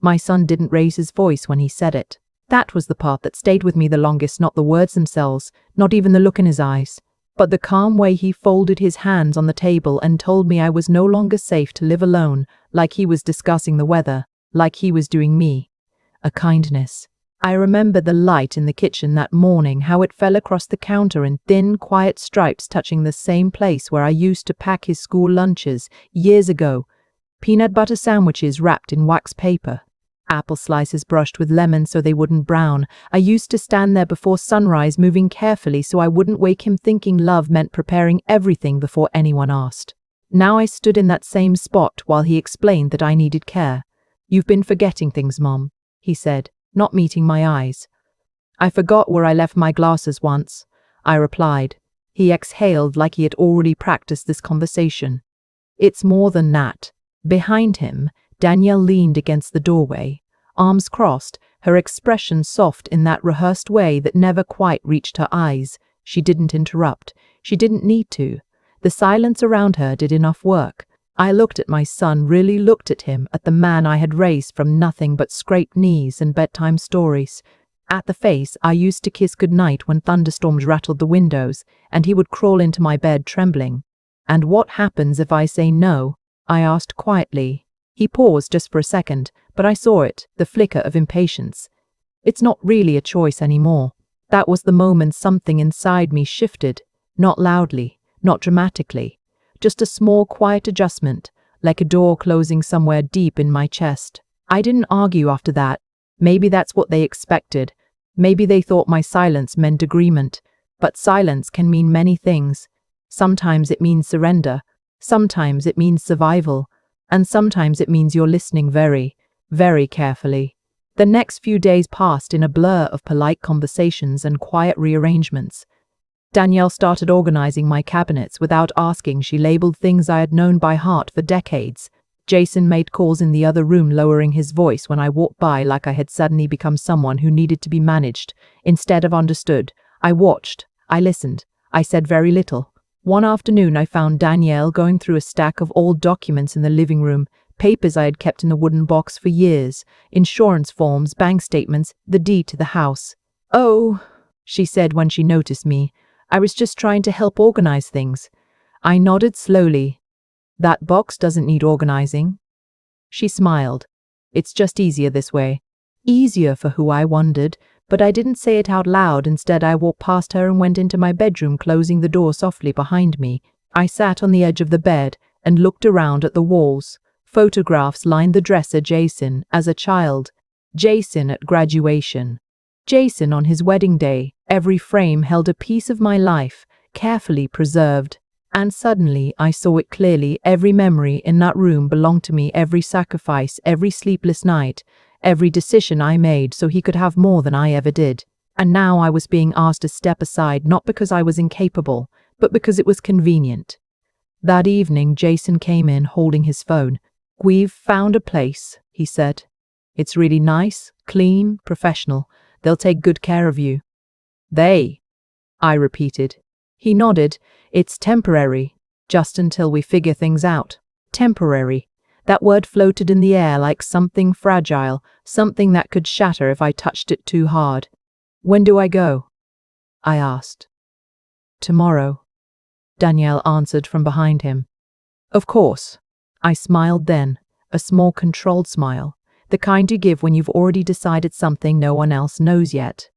My son didn't raise his voice when he said it. That was the part that stayed with me the longest, not the words themselves, not even the look in his eyes, but the calm way he folded his hands on the table and told me I was no longer safe to live alone, like he was discussing the weather, like he was doing me a kindness. I remember the light in the kitchen that morning, how it fell across the counter in thin, quiet stripes touching the same place where I used to pack his school lunches years ago. Peanut butter sandwiches wrapped in wax paper. Apple slices brushed with lemon so they wouldn't brown. I used to stand there before sunrise, moving carefully so I wouldn't wake him, thinking love meant preparing everything before anyone asked. Now I stood in that same spot while he explained that I needed care. "You've been forgetting things, Mom," he said, not meeting my eyes. "I forgot where I left my glasses once," I replied. He exhaled like he had already practiced this conversation. "It's more than that." Behind him, Danielle leaned against the doorway, arms crossed, her expression soft in that rehearsed way that never quite reached her eyes. She didn't interrupt. She didn't need to. The silence around her did enough work. I looked at my son, really looked at him, at the man I had raised from nothing but scraped knees and bedtime stories, at the face I used to kiss goodnight when thunderstorms rattled the windows, and he would crawl into my bed trembling. "And what happens if I say no?" I asked quietly. He paused just for a second, but I saw it, the flicker of impatience. "It's not really a choice anymore." That was the moment something inside me shifted, not loudly, not dramatically, just a small, quiet adjustment, like a door closing somewhere deep in my chest. I didn't argue after that. Maybe that's what they expected. Maybe they thought my silence meant agreement. But silence can mean many things. Sometimes it means surrender. Sometimes it means survival. And sometimes it means you're listening very, very carefully. The next few days passed in a blur of polite conversations and quiet rearrangements. Danielle started organizing my cabinets without asking. She labeled things I had known by heart for decades. Jason made calls in the other room, lowering his voice when I walked by, like I had suddenly become someone who needed to be managed instead of understood. I watched. I listened. I said very little. One afternoon I found Danielle going through a stack of old documents in the living room, papers I had kept in a wooden box for years, insurance forms, bank statements, the deed to the house. "Oh," she said when she noticed me. "I was just trying to help organize things." I nodded slowly. "That box doesn't need organizing." She smiled. "It's just easier this way." Easier for who, I wondered, but I didn't say it out loud. Instead, I walked past her and went into my bedroom, closing the door softly behind me. I sat on the edge of the bed and looked around at the walls. Photographs lined the dresser. Jason as a child, Jason at graduation, Jason on his wedding day. Every frame held a piece of my life, carefully preserved. And suddenly I saw it clearly. Every memory in that room belonged to me, every sacrifice, every sleepless night, every decision I made so he could have more than I ever did. And now I was being asked to step aside, not because I was incapable, but because it was convenient. That evening, Jason came in holding his phone. "We've found a place," he said. "It's really nice, clean, professional. They'll take good care of you." "They," I repeated. He nodded. "It's temporary, just until we figure things out." Temporary. That word floated in the air like something fragile, something that could shatter if I touched it too hard. "When do I go?" I asked. "Tomorrow," Danielle answered from behind him. "Of course." I smiled then, a small controlled smile, the kind you give when you've already decided something no one else knows yet.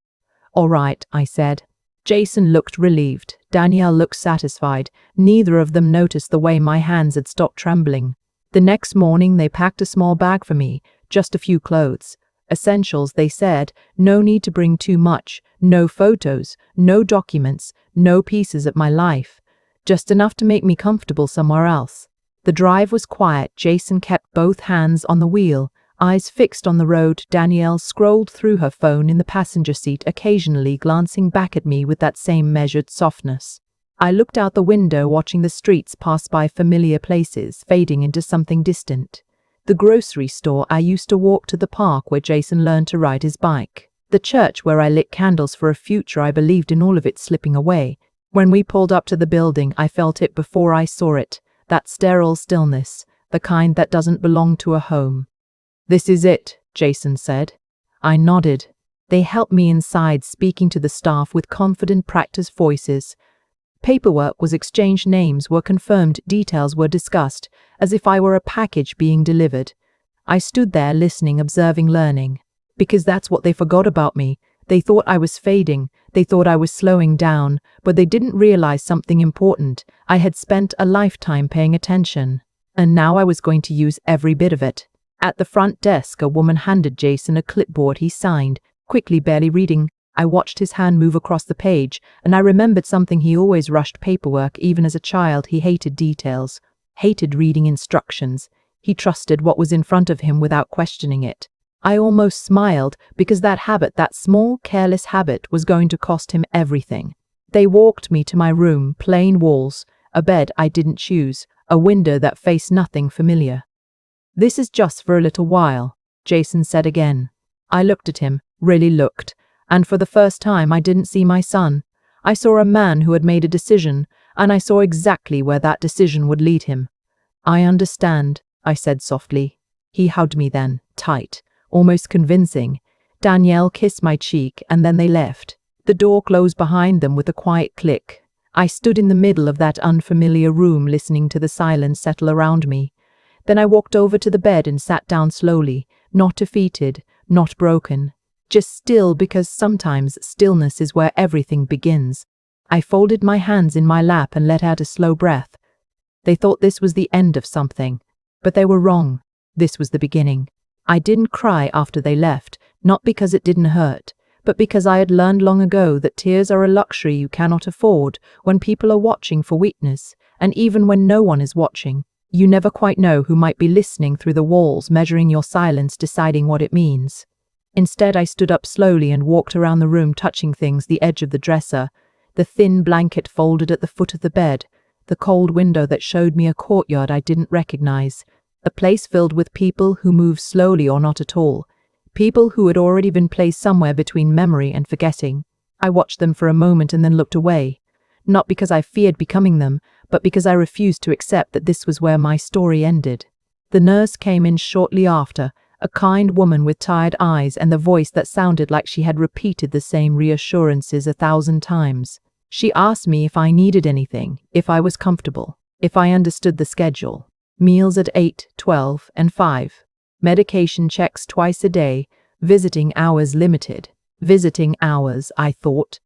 "All right," I said. Jason looked relieved. Danielle looked satisfied. Neither of them noticed the way my hands had stopped trembling. The next morning they packed a small bag for me, just a few clothes. Essentials, they said, no need to bring too much, no photos, no documents, no pieces of my life, just enough to make me comfortable somewhere else. The drive was quiet. Jason kept both hands on the wheel, eyes fixed on the road. Danielle scrolled through her phone in the passenger seat, occasionally glancing back at me with that same measured softness. I looked out the window, watching the streets pass by, familiar places fading into something distant. The grocery store I used to walk to, the park where Jason learned to ride his bike, the church where I lit candles for a future I believed in, all of it slipping away. When we pulled up to the building, I felt it before I saw it, that sterile stillness, the kind that doesn't belong to a home. "This is it," Jason said. I nodded. They helped me inside, speaking to the staff with confident, practiced voices. Paperwork was exchanged, names were confirmed, details were discussed, as if I were a package being delivered. I stood there listening, observing, learning. Because that's what they forgot about me. They thought I was fading, they thought I was slowing down, but they didn't realize something important. I had spent a lifetime paying attention, and now I was going to use every bit of it. At the front desk, a woman handed Jason a clipboard. He signed, quickly, barely reading. I watched his hand move across the page, and I remembered something. He always rushed paperwork. Even as a child, he hated details, hated reading instructions. He trusted what was in front of him without questioning it. I almost smiled, because that habit, that small, careless habit, was going to cost him everything. They walked me to my room, plain walls, a bed I didn't choose, a window that faced nothing familiar. This is just for a little while, Jason said again. I looked at him, really looked, and for the first time I didn't see my son. I saw a man who had made a decision, and I saw exactly where that decision would lead him. I understand, I said softly. He hugged me then, tight, almost convincing. Danielle kissed my cheek, and then they left. The door closed behind them with a quiet click. I stood in the middle of that unfamiliar room, listening to the silence settle around me. Then I walked over to the bed and sat down slowly, not defeated, not broken, just still, because sometimes stillness is where everything begins. I folded my hands in my lap and let out a slow breath. They thought this was the end of something, but they were wrong. This was the beginning. I didn't cry after they left, not because it didn't hurt, but because I had learned long ago that tears are a luxury you cannot afford when people are watching for weakness, and even when no one is watching. You never quite know who might be listening through the walls, measuring your silence, deciding what it means. Instead, I stood up slowly and walked around the room, touching things: the edge of the dresser, the thin blanket folded at the foot of the bed, the cold window that showed me a courtyard I didn't recognize, a place filled with people who moved slowly or not at all, people who had already been placed somewhere between memory and forgetting. I watched them for a moment and then looked away, not because I feared becoming them, but because I refused to accept that this was where my story ended. The nurse came in shortly after, a kind woman with tired eyes and the voice that sounded like she had repeated the same reassurances 1,000 times. She asked me if I needed anything, if I was comfortable, if I understood the schedule. Meals at 8, 12, and 5. Medication checks twice a day, visiting hours limited. Visiting hours, I thought.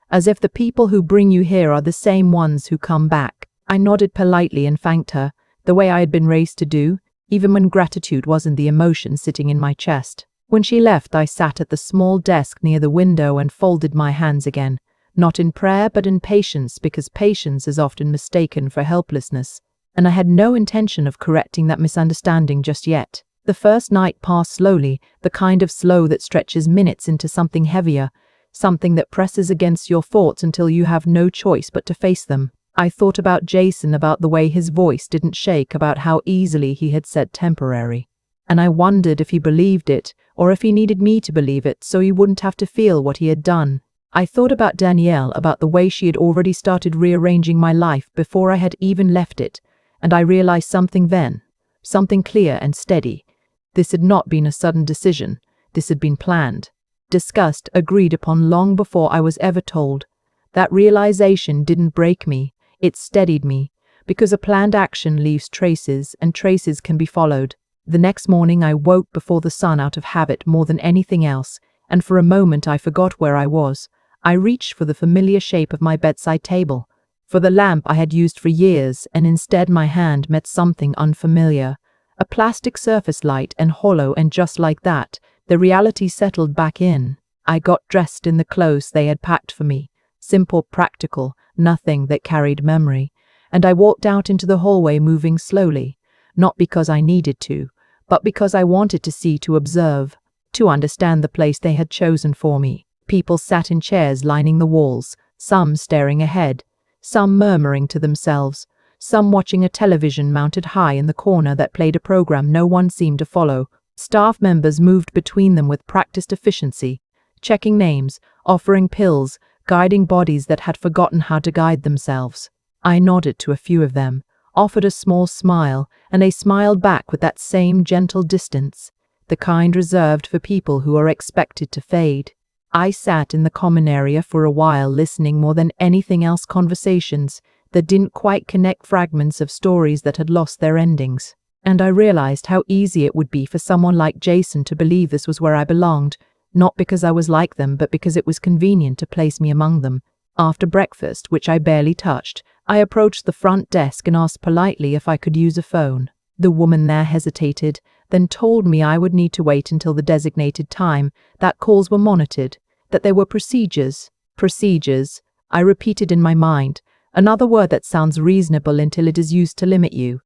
As if the people who bring you here are the same ones who come back. I nodded politely and thanked her, the way I had been raised to do, even when gratitude wasn't the emotion sitting in my chest. When she left, I sat at the small desk near the window and folded my hands again, not in prayer but in patience, because patience is often mistaken for helplessness, and I had no intention of correcting that misunderstanding just yet. The first night passed slowly, the kind of slow that stretches minutes into something heavier, something that presses against your thoughts until you have no choice but to face them. I thought about Jason, about the way his voice didn't shake, about how easily he had said temporary. And I wondered if he believed it, or if he needed me to believe it so he wouldn't have to feel what he had done. I thought about Danielle, about the way she had already started rearranging my life before I had even left it, and I realized something then, something clear and steady. This had not been a sudden decision. This had been planned, discussed, agreed upon long before I was ever told. That realization didn't break me. It steadied me, because a planned action leaves traces, and traces can be followed. The next morning I woke before the sun, out of habit more than anything else, and for a moment I forgot where I was. I reached for the familiar shape of my bedside table, for the lamp I had used for years, and instead my hand met something unfamiliar. A plastic surface, light and hollow, and just like that, the reality settled back in. I got dressed in the clothes they had packed for me. Simple, practical, nothing that carried memory, and I walked out into the hallway, moving slowly, not because I needed to, but because I wanted to see, to observe, to understand the place they had chosen for me. People sat in chairs lining the walls, some staring ahead, some murmuring to themselves, some watching a television mounted high in the corner that played a program no one seemed to follow. Staff members moved between them with practiced efficiency, checking names, offering pills, guiding bodies that had forgotten how to guide themselves. I nodded to a few of them, offered a small smile, and they smiled back with that same gentle distance. the kind reserved for people who are expected to fade. I sat in the common area for a while, listening more than anything else, conversations that didn't quite connect, fragments of stories that had lost their endings. And I realized how easy it would be for someone like Jason to believe this was where I belonged, not because I was like them, but because it was convenient to place me among them. After breakfast, which I barely touched, I approached the front desk and asked politely if I could use a phone. The woman there hesitated, then told me I would need to wait until the designated time, that calls were monitored, that there were procedures. Procedures, I repeated in my mind, another word that sounds reasonable until it is used to limit you.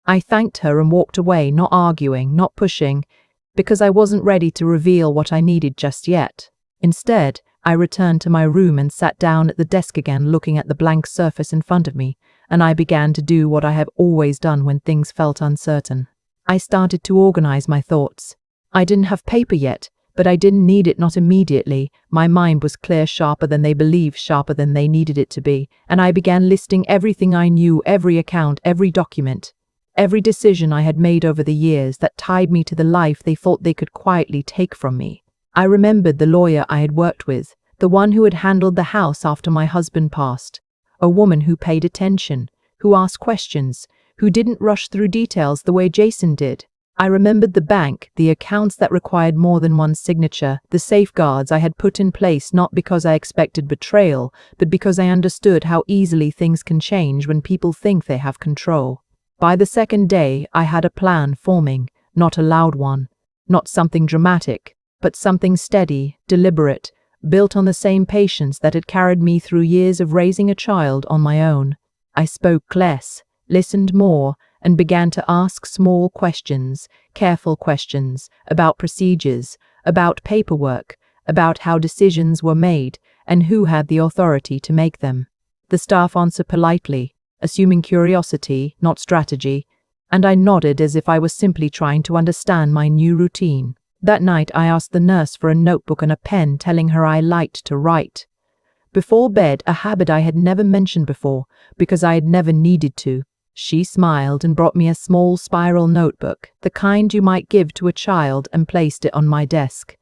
I thanked her and walked away, not arguing, not pushing, because I wasn't ready to reveal what I needed just yet. Instead, I returned to my room and sat down at the desk again, looking at the blank surface in front of me, and I began to do what I have always done when things felt uncertain. I started to organize my thoughts. I didn't have paper yet, but I didn't need it, not immediately. My mind was clear, sharper than they believed, sharper than they needed it to be, and I began listing everything I knew, every account, every document, every decision I had made over the years that tied me to the life they thought they could quietly take from me. I remembered the lawyer I had worked with, the one who had handled the house after my husband passed, a woman who paid attention, who asked questions, who didn't rush through details the way Jason did. I remembered the bank, the accounts that required more than one signature, the safeguards I had put in place not because I expected betrayal, but because I understood how easily things can change when people think they have control. By the second day, I had a plan forming, not a loud one, not something dramatic, but something steady, deliberate, built on the same patience that had carried me through years of raising a child on my own. I spoke less, listened more, and began to ask small questions, careful questions, about procedures, about paperwork, about how decisions were made, and who had the authority to make them. The staff answered politely, assuming curiosity, not strategy, and I nodded as if I was simply trying to understand my new routine. That night I asked the nurse for a notebook and a pen, telling her I liked to write. Before bed, a habit I had never mentioned before, because I had never needed to. She smiled and brought me a small spiral notebook, the kind you might give to a child, and placed it on my desk.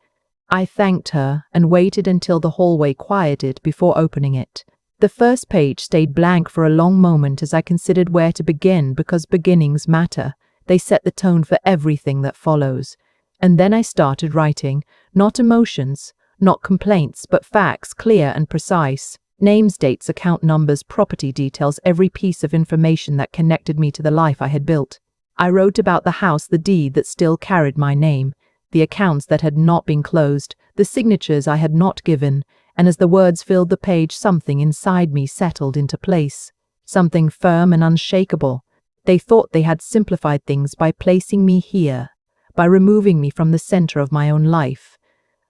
I thanked her and waited until the hallway quieted before opening it. The first page stayed blank for a long moment as I considered where to begin, because beginnings matter. They set the tone for everything that follows. And then I started writing, not emotions, not complaints, but facts, clear and precise. Names, dates, account numbers, property details, every piece of information that connected me to the life I had built. I wrote about the house, the deed that still carried my name, the accounts that had not been closed, the signatures I had not given, and as the words filled the page, something inside me settled into place, something firm and unshakable. They thought they had simplified things by placing me here, by removing me from the center of my own life.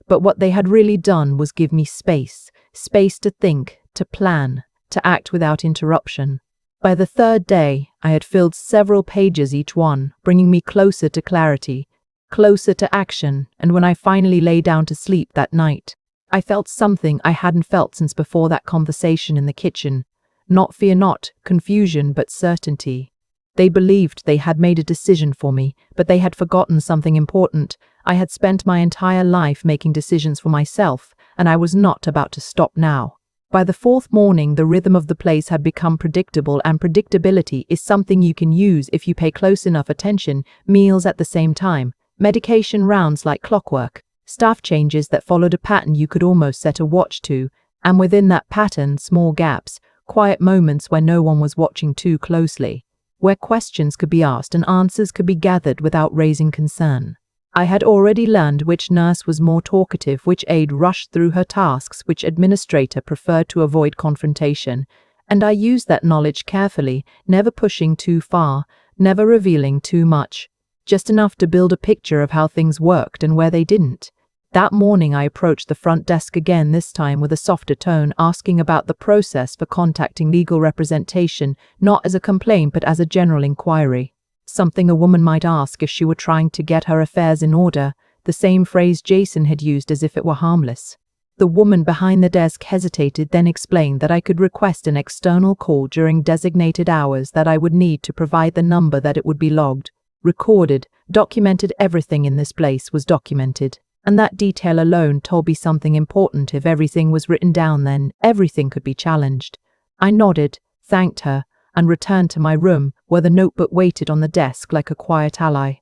But what they had really done was give me space to think, to plan, to act without interruption. By the third day, I had filled several pages, each one bringing me closer to clarity, closer to action, and when I finally lay down to sleep that night, I felt something I hadn't felt since before that conversation in the kitchen. Not fear, not confusion, but certainty. They believed they had made a decision for me, but they had forgotten something important. I had spent my entire life making decisions for myself, and I was not about to stop now. By the fourth morning, the rhythm of the place had become predictable, and predictability is something you can use if you pay close enough attention. Meals at the same time, medication rounds like clockwork, staff changes that followed a pattern you could almost set a watch to, and within that pattern, small gaps, quiet moments where no one was watching too closely, where questions could be asked and answers could be gathered without raising concern. I had already learned which nurse was more talkative, which aide rushed through her tasks, which administrator preferred to avoid confrontation, and I used that knowledge carefully, never pushing too far, never revealing too much, just enough to build a picture of how things worked and where they didn't. That morning I approached the front desk again, this time with a softer tone, asking about the process for contacting legal representation, not as a complaint but as a general inquiry. Something a woman might ask if she were trying to get her affairs in order, the same phrase Jason had used as if it were harmless. The woman behind the desk hesitated, then explained that I could request an external call during designated hours, that I would need to provide the number, that it would be logged. recorded, documented. Everything in this place was documented. And that detail alone told me something important. If everything was written down, then everything could be challenged. I nodded, thanked her, and returned to my room, where the notebook waited on the desk like a quiet ally.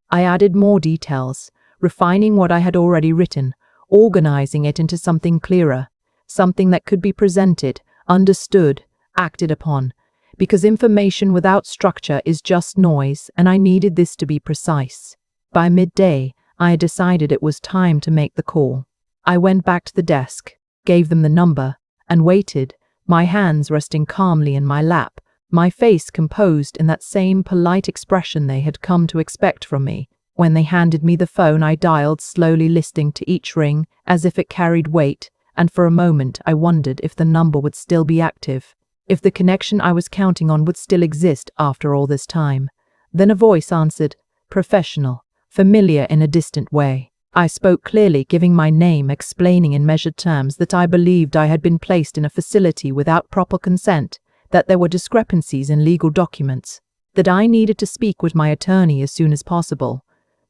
I added more details, refining what I had already written, organizing it into something clearer, something that could be presented, understood, acted upon, because information without structure is just noise, and I needed this to be precise. By midday, I had decided it was time to make the call. I went back to the desk, gave them the number, and waited, my hands resting calmly in my lap, my face composed in that same polite expression they had come to expect from me. When they handed me the phone, I dialed, slowly listening to each ring as if it carried weight, and for a moment I wondered if the number would still be active, if the connection I was counting on would still exist after all this time. Then a voice answered, professional, familiar in a distant way. I spoke clearly, giving my name, explaining in measured terms that I believed I had been placed in a facility without proper consent, that there were discrepancies in legal documents, that I needed to speak with my attorney as soon as possible.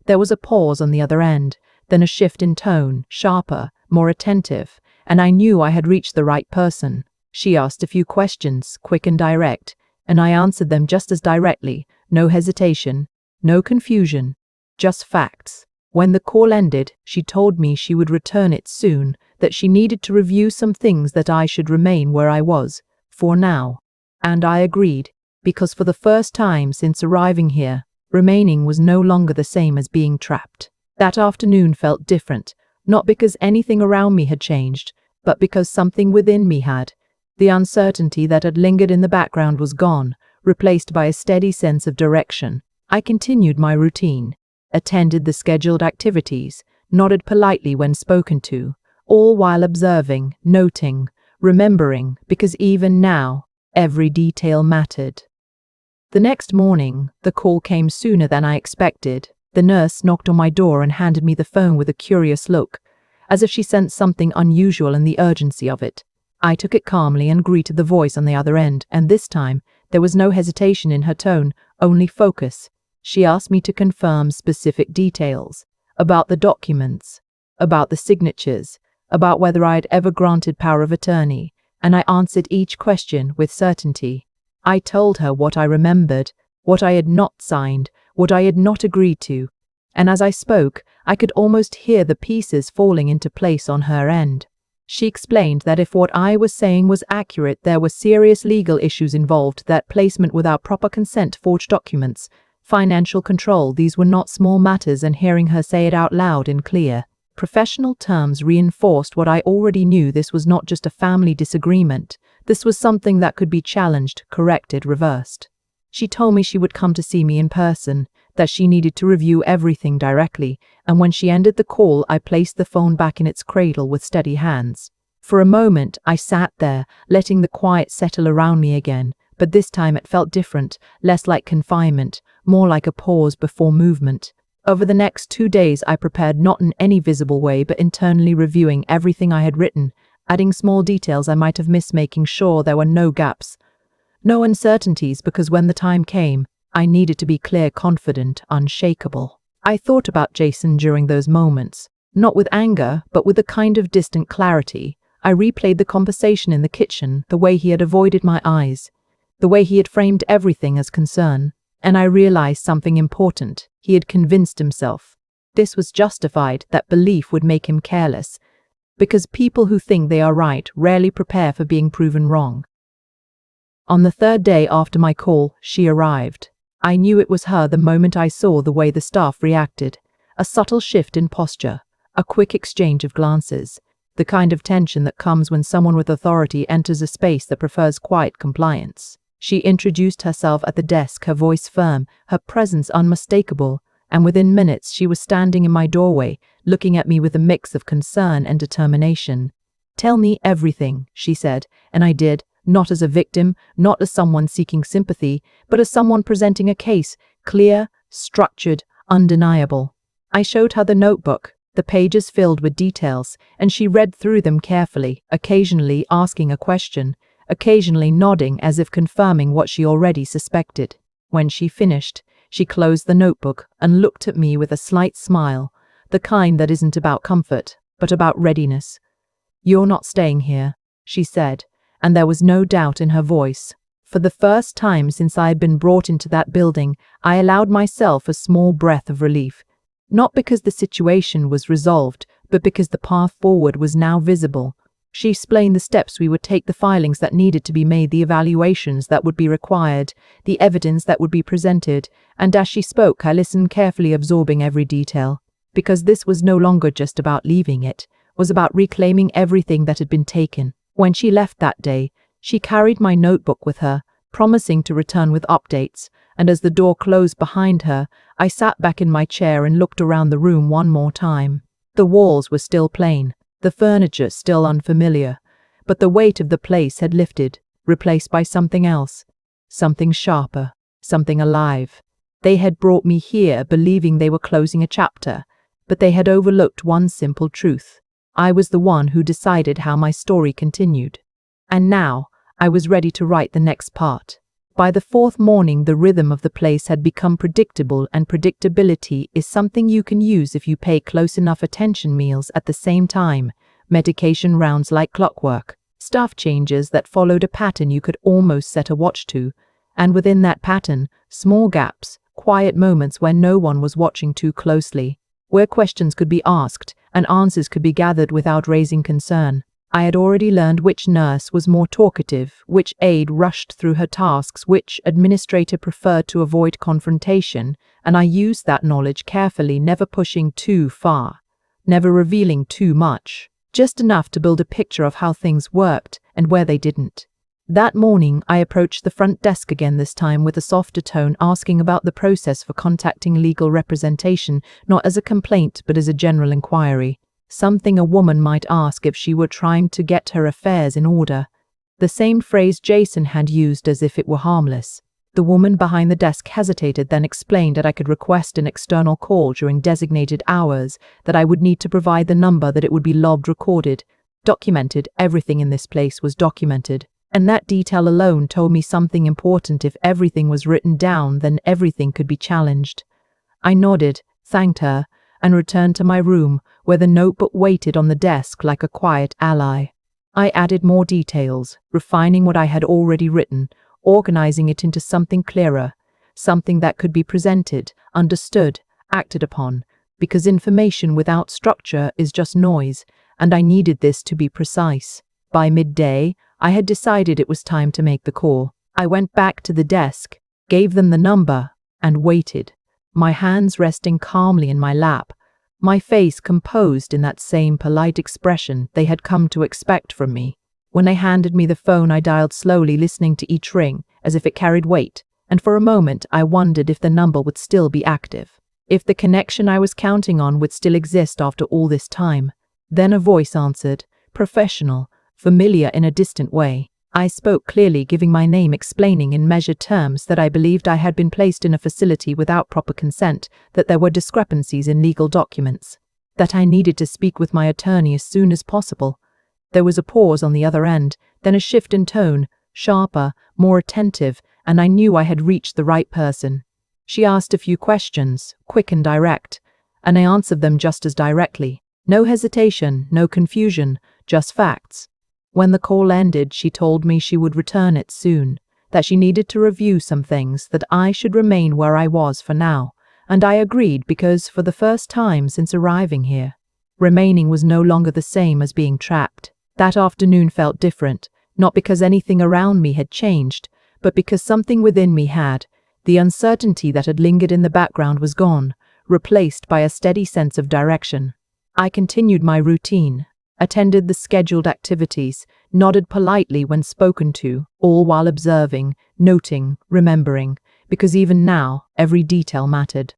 There was a pause on the other end, then a shift in tone, sharper, more attentive, and I knew I had reached the right person. She asked a few questions, quick and direct, and I answered them just as directly, no hesitation, no confusion, just facts. When the call ended, she told me she would return it soon, that she needed to review some things, that I should remain where I was, for now. And I agreed, because for the first time since arriving here, remaining was no longer the same as being trapped. That afternoon felt different, not because anything around me had changed, but because something within me had. The uncertainty that had lingered in the background was gone, replaced by a steady sense of direction. I continued my routine, attended the scheduled activities, nodded politely when spoken to, all while observing, noting, remembering, because even now, every detail mattered. The next morning, the call came sooner than I expected. The nurse knocked on my door and handed me the phone with a curious look, as if she sensed something unusual in the urgency of it. I took it calmly and greeted the voice on the other end, and this time, there was no hesitation in her tone, only focus. She asked me to confirm specific details, about the documents, about the signatures, about whether I had ever granted power of attorney, and I answered each question with certainty. I told her what I remembered, what I had not signed, what I had not agreed to, and as I spoke, I could almost hear the pieces falling into place on her end. She explained that if what I was saying was accurate, there were serious legal issues involved, that placement without proper consent, forged documents, financial control, these were not small matters, and hearing her say it out loud in clear, professional terms reinforced what I already knew. This was not just a family disagreement. This was something that could be challenged, corrected, reversed. She told me she would come to see me in person, that she needed to review everything directly, and when she ended the call, I placed the phone back in its cradle with steady hands. For a moment, I sat there, letting the quiet settle around me again, but this time it felt different, less like confinement, more like a pause before movement. Over the next 2 days, I prepared, not in any visible way, but internally reviewing everything I had written, adding small details I might have missed, making sure there were no gaps, no uncertainties, because when the time came, I needed to be clear, confident, unshakable. I thought about Jason during those moments, not with anger, but with a kind of distant clarity. I replayed the conversation in the kitchen, the way he had avoided my eyes, the way he had framed everything as concern, and I realized something important. He had convinced himself. This was justified, that belief would make him careless, because people who think they are right rarely prepare for being proven wrong. On the third day after my call, she arrived. I knew it was her the moment I saw the way the staff reacted, a subtle shift in posture, a quick exchange of glances, the kind of tension that comes when someone with authority enters a space that prefers quiet compliance. She introduced herself at the desk, her voice firm, her presence unmistakable, and within minutes she was standing in my doorway, looking at me with a mix of concern and determination. "Tell me everything," she said, and I did, not as a victim, not as someone seeking sympathy, but as someone presenting a case, clear, structured, undeniable. I showed her the notebook, the pages filled with details, and she read through them carefully, occasionally asking a question, occasionally nodding as if confirming what she already suspected. When she finished, She closed the notebook and looked at me with a slight smile, the kind that isn't about comfort, but about readiness. "You're not staying here," she said, and there was no doubt in her voice. For the first time since I had been brought into that building, I allowed myself a small breath of relief. Not because the situation was resolved, but because the path forward was now visible. She explained the steps we would take, the filings that needed to be made, the evaluations that would be required, the evidence that would be presented, and as she spoke, I listened carefully, absorbing every detail. Because this was no longer just about leaving, it was about reclaiming everything that had been taken. When she left that day, she carried my notebook with her, promising to return with updates, and as the door closed behind her, I sat back in my chair and looked around the room one more time. The walls were still plain, the furniture still unfamiliar, but the weight of the place had lifted, replaced by something else, something sharper, something alive. They had brought me here believing they were closing a chapter, but they had overlooked one simple truth. I was the one who decided how my story continued. And now, I was ready to write the next part. By the fourth morning, the rhythm of the place had become predictable, and predictability is something you can use if you pay close enough attention. Meals at the same time, medication rounds like clockwork, staff changes that followed a pattern you could almost set a watch to, and within that pattern, small gaps, quiet moments where no one was watching too closely, where questions could be asked and answers could be gathered without raising concern. I had already learned which nurse was more talkative, which aide rushed through her tasks, which administrator preferred to avoid confrontation, and I used that knowledge carefully, never pushing too far, never revealing too much, just enough to build a picture of how things worked and where they didn't. That morning, I approached the front desk again, this time with a softer tone, asking about the process for contacting legal representation, not as a complaint but as a general inquiry. Something a woman might ask if she were trying to get her affairs in order. The same phrase Jason had used, as if it were harmless. The woman behind the desk hesitated, then explained that I could request an external call during designated hours, that I would need to provide the number, that it would be logged, recorded, documented. Everything in this place was documented. And that detail alone told me something important. If everything was written down, then everything could be challenged. I nodded, thanked her, and returned to my room, where the notebook waited on the desk like a quiet ally. I added more details, refining what I had already written, organizing it into something clearer, something that could be presented, understood, acted upon, because information without structure is just noise, and I needed this to be precise. By midday, I had decided it was time to make the call. I went back to the desk, gave them the number, and waited, my hands resting calmly in my lap, my face composed in that same polite expression they had come to expect from me. When they handed me the phone, I dialed slowly, listening to each ring, as if it carried weight, and for a moment I wondered if the number would still be active, if the connection I was counting on would still exist after all this time. Then a voice answered, professional, familiar in a distant way. I spoke clearly, giving my name, explaining in measured terms that I believed I had been placed in a facility without proper consent, that there were discrepancies in legal documents, that I needed to speak with my attorney as soon as possible. There was a pause on the other end, then a shift in tone, sharper, more attentive, and I knew I had reached the right person. She asked a few questions, quick and direct, and I answered them just as directly. No hesitation, no confusion, just facts. When the call ended, she told me she would return it soon, that she needed to review some things, that I should remain where I was for now, and I agreed because, for the first time since arriving here, remaining was no longer the same as being trapped. That afternoon felt different, not because anything around me had changed, but because something within me had. The uncertainty that had lingered in the background was gone, replaced by a steady sense of direction. I continued my routine, attended the scheduled activities, nodded politely when spoken to, all while observing, noting, remembering, because even now, every detail mattered.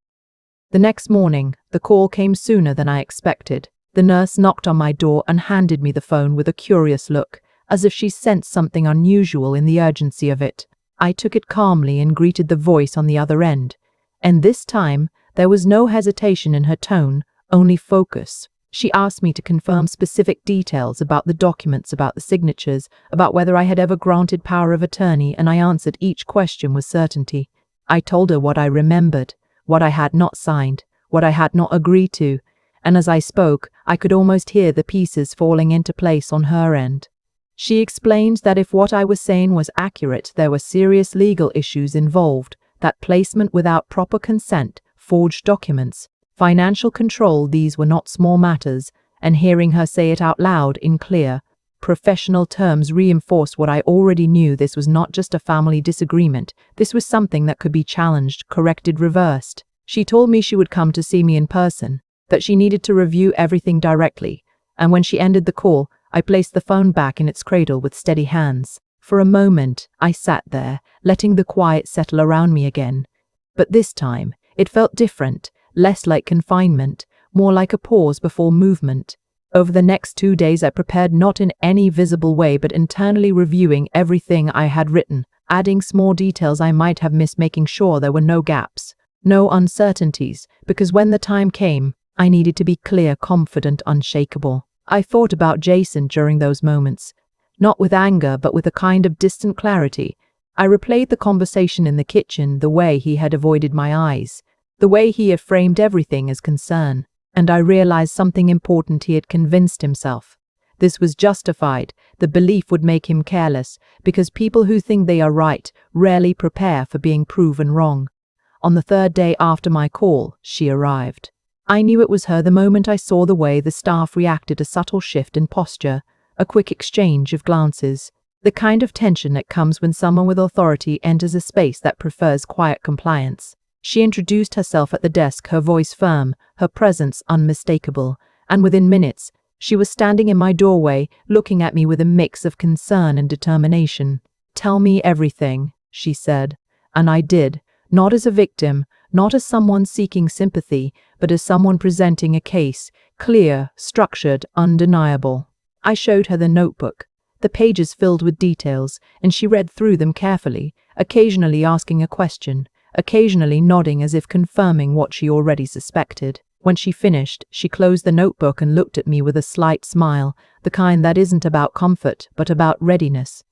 The next morning, the call came sooner than I expected. The nurse knocked on my door and handed me the phone with a curious look, as if she sensed something unusual in the urgency of it. I took it calmly and greeted the voice on the other end, and this time, there was no hesitation in her tone, only focus. She asked me to confirm specific details about the documents, about the signatures, about whether I had ever granted power of attorney, and I answered each question with certainty. I told her what I remembered, what I had not signed, what I had not agreed to, and as I spoke, I could almost hear the pieces falling into place on her end. She explained that if what I was saying was accurate, there were serious legal issues involved, that placement without proper consent, forged documents, financial control, these were not small matters, and hearing her say it out loud in clear, professional terms reinforced what I already knew. This was not just a family disagreement, this was something that could be challenged, corrected, reversed. She told me she would come to see me in person, that she needed to review everything directly, and when she ended the call, I placed the phone back in its cradle with steady hands. For a moment, I sat there, letting the quiet settle around me again. But this time, it felt different, less like confinement, more like a pause before movement. Over the next 2 days, I prepared not in any visible way, but internally reviewing everything I had written, adding small details I might have missed, making sure there were no gaps, no uncertainties, because when the time came, I needed to be clear, confident, unshakable. I thought about Jason during those moments, not with anger, but with a kind of distant clarity. I replayed the conversation in the kitchen, the way he had avoided my eyes, the way he had framed everything as concern, and I realized something important. He had convinced himself. This was justified. The belief would make him careless, because people who think they are right rarely prepare for being proven wrong. On the 3rd day after my call, she arrived. I knew it was her the moment I saw the way the staff reacted, a subtle shift in posture, a quick exchange of glances, the kind of tension that comes when someone with authority enters a space that prefers quiet compliance. She introduced herself at the desk, her voice firm, her presence unmistakable, and within minutes, she was standing in my doorway, looking at me with a mix of concern and determination. "Tell me everything," she said, and I did, not as a victim, not as someone seeking sympathy, but as someone presenting a case, clear, structured, undeniable. I showed her the notebook, the pages filled with details, and she read through them carefully, occasionally asking a question, occasionally nodding as if confirming what she already suspected. When she finished, she closed the notebook and looked at me with a slight smile, the kind that isn't about comfort, but about readiness.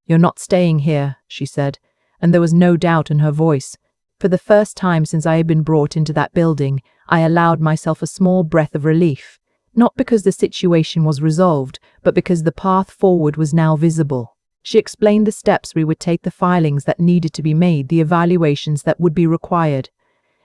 "You're not staying here," she said, and there was no doubt in her voice. For the first time since I had been brought into that building, I allowed myself a small breath of relief, not because the situation was resolved, but because the path forward was now visible. She explained the steps we would take, the filings that needed to be made, the evaluations that would be required,